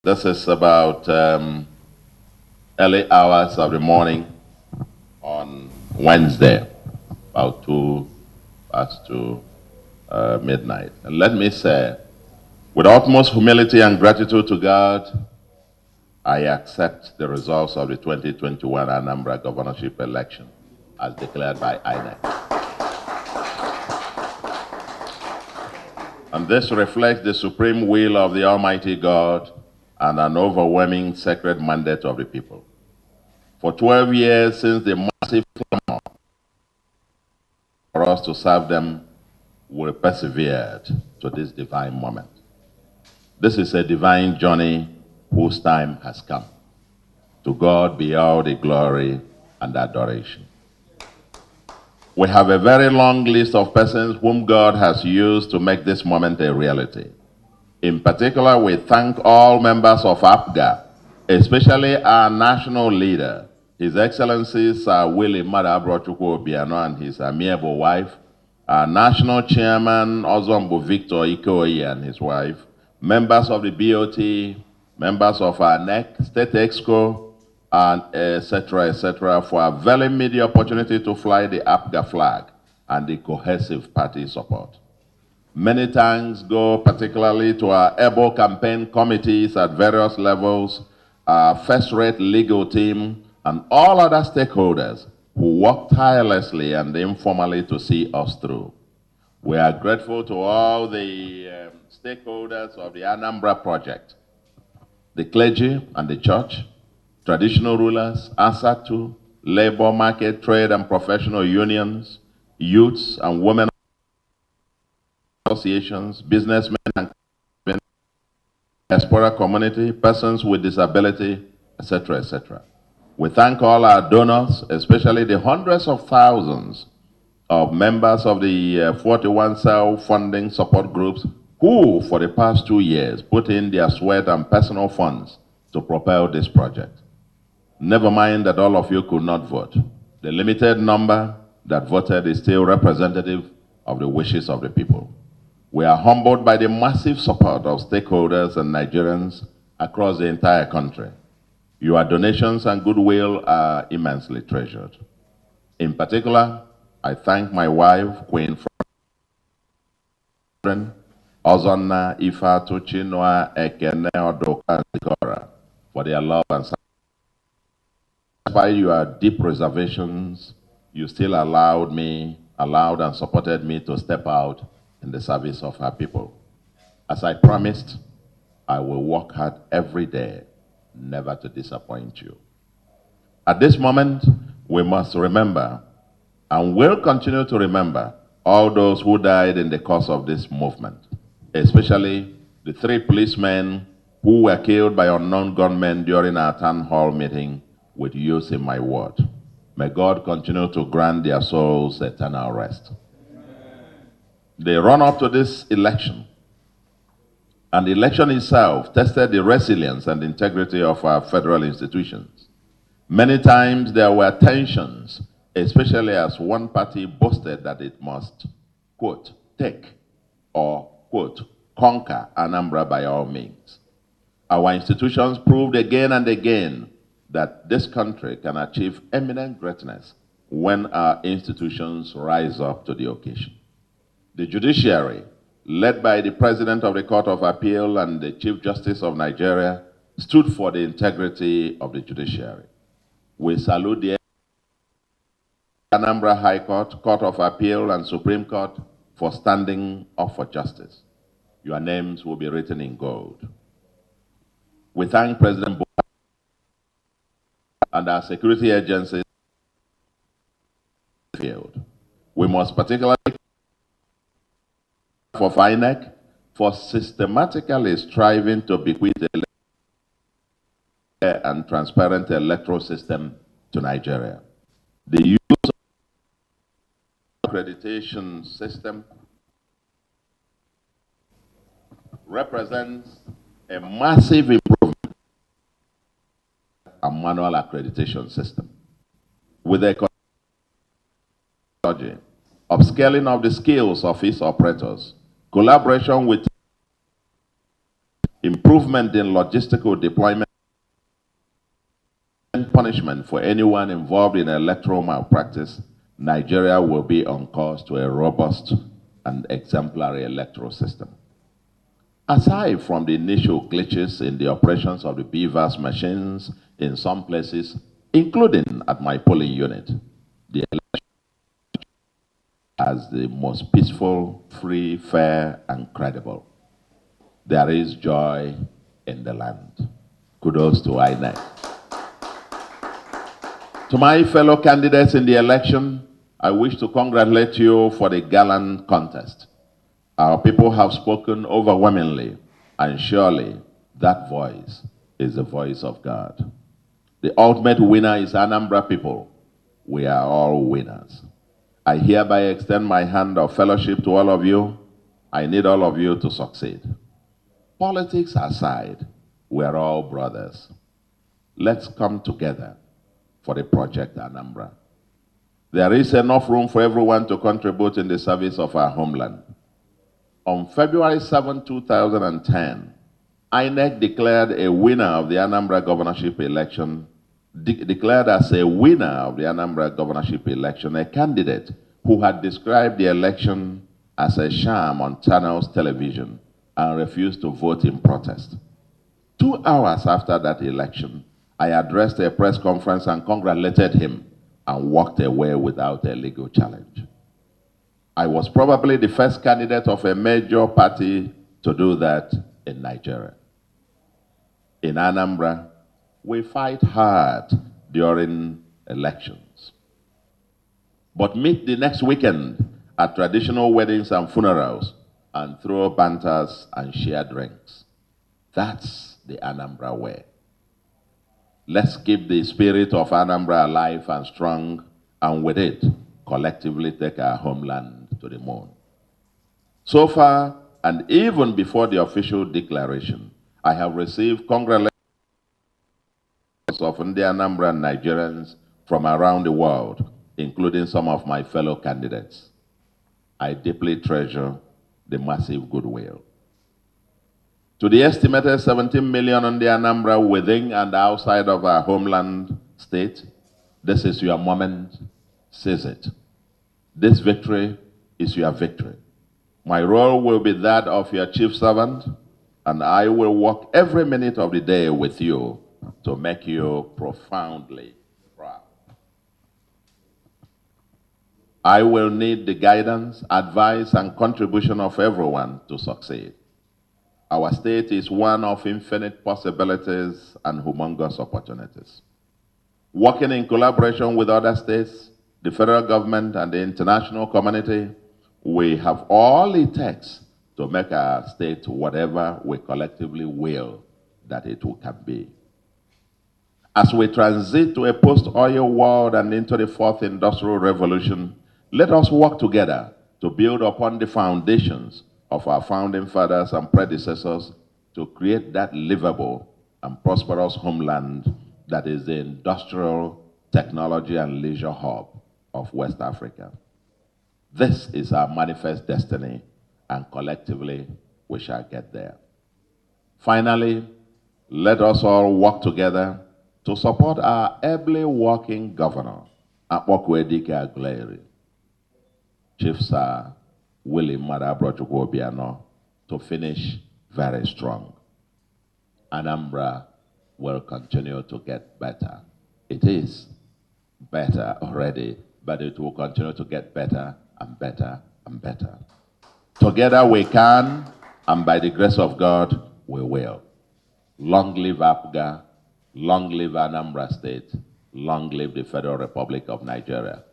This is about early hours of the morning on Wednesday, about 2 past 2 midnight. And let me say, with utmost humility and gratitude to God, I accept the results of the 2021 Anambra Governorship election as declared by INEC. And this reflects the supreme will of the Almighty God and an overwhelming sacred mandate of the people. For 12 years since the massive clamor for us to serve them, we persevered to this divine moment. This is a divine journey whose time has come. To God be all the glory and adoration. We have a very long list of persons whom God has used to make this moment a reality. In particular, we thank all members of APGA, especially our national leader, His Excellency Sir Willie Madabro Chukwuma and his amiable wife, our national chairman, Ozombo Victor Ikoyi and his wife, members of the BOT, members of our NEC, State Exco, and etc., for availing me the opportunity to fly the APGA flag and the cohesive party support. Many thanks go particularly to our able campaign committees at various levels, our first-rate legal team, and all other stakeholders who work tirelessly and informally to see us through. We are grateful to all the stakeholders of the Anambra project, the clergy and the church, traditional rulers, ASATU, labor market, trade and professional unions, youths and women associations, businessmen and diaspora community, persons with disability, etc., etc. We thank all our donors, especially the hundreds of thousands of members of the 41 cell funding support groups who, for the past 2 years, put in their sweat and personal funds to propel this project. Never mind that all of you could not vote. The limited number that voted is still representative of the wishes of the people. We are humbled by the massive support of stakeholders and Nigerians across the entire country. Your donations and goodwill are immensely treasured. In particular, I thank my wife, Queen Ozonna Ifatu Chinua Ekene Odoka Zikora, for their love and support. Despite your deep reservations, you still allowed and supported me to step out in the service of our people. As I promised, I will work hard every day, never to disappoint you. At this moment, we must remember, and will continue to remember, all those who died in the course of this movement, especially the 3 policemen who were killed by unknown gunmen during our town hall meeting with youth in my ward. May God continue to grant their souls eternal rest. Amen. The run-up to this election, and the election itself, tested the resilience and integrity of our federal institutions. Many times there were tensions, especially as one party boasted that it must, quote, take or, quote, conquer Anambra by all means. Our institutions proved again and again that this country can achieve eminent greatness when our institutions rise up to the occasion. The judiciary, led by the President of the Court of Appeal and the Chief Justice of Nigeria, stood for the integrity of the judiciary. We salute the Anambra High Court, Court of Appeal, and Supreme Court for standing up for justice. Your names will be written in gold. We thank President and our security agencies. We must particularly for INEC for systematically striving to bequeath a fair and transparent electoral system to Nigeria. The use of accreditation system represents a massive improvement a manual accreditation system with a upscaling of the skills of its operators, collaboration with improvement in logistical deployment, and punishment for anyone involved in electoral malpractice, Nigeria will be on course to a robust and exemplary electoral system. Aside from the initial glitches in the operations of the BVAS machines in some places, including at my polling unit, the election as the most peaceful, free, fair, and credible. There is joy in the land. Kudos to INEC. To my fellow candidates in the election, I wish to congratulate you for the gallant contest. Our people have spoken overwhelmingly, and surely that voice is the voice of God. The ultimate winner is Anambra people. We are all winners. I hereby extend my hand of fellowship to all of you. I need all of you to succeed. Politics aside, we are all brothers. Let's come together for the project Anambra. There is enough room for everyone to contribute in the service of our homeland. On February 7, 2010, INEC declared a winner of the Anambra Governorship election, declared as a winner of the Anambra Governorship election a candidate who had described the election as a sham on Channels television and refused to vote in protest. 2 hours after that election, I addressed a press conference and congratulated him and walked away without a legal challenge. I was probably the first candidate of a major party to do that in Nigeria. In Anambra, we fight hard during elections, but meet the next weekend at traditional weddings and funerals and throw banters and share drinks. That's the Anambra way. Let's keep the spirit of Anambra alive and strong, and with it, collectively take our homeland to the moon. So far, and even before the official declaration, I have received congratulations of the Anambra Nigerians from around the world, including some of my fellow candidates. I deeply treasure the massive goodwill. To the estimated 17 million on the Anambra within and outside of our homeland state, this is your moment. Seize it. This victory is your victory. My role will be that of your chief servant, and I will work every minute of the day with you to make you profoundly proud. I will need the guidance, advice, and contribution of everyone to succeed. Our state is one of infinite possibilities and humongous opportunities. Working in collaboration with other states, the federal government, and the international community, we have all it takes to make our state whatever we collectively will that it can be. As we transit to a post-oil world and into the fourth industrial revolution, let us work together to build upon the foundations of our founding fathers and predecessors to create that livable and prosperous homeland that is the industrial, technology, and leisure hub of West Africa. This is our manifest destiny, and collectively we shall get there. Finally, let us all work together to support our ably working governor, Akpokwedike Agleri, Chief Sir Willie Madabrochukwu, to finish very strong. Anambra will continue to get better. It is better already, but it will continue to get better and better and better. Together we can, and by the grace of God, we will. Long live APGA, long live Anambra State, long live the Federal Republic of Nigeria.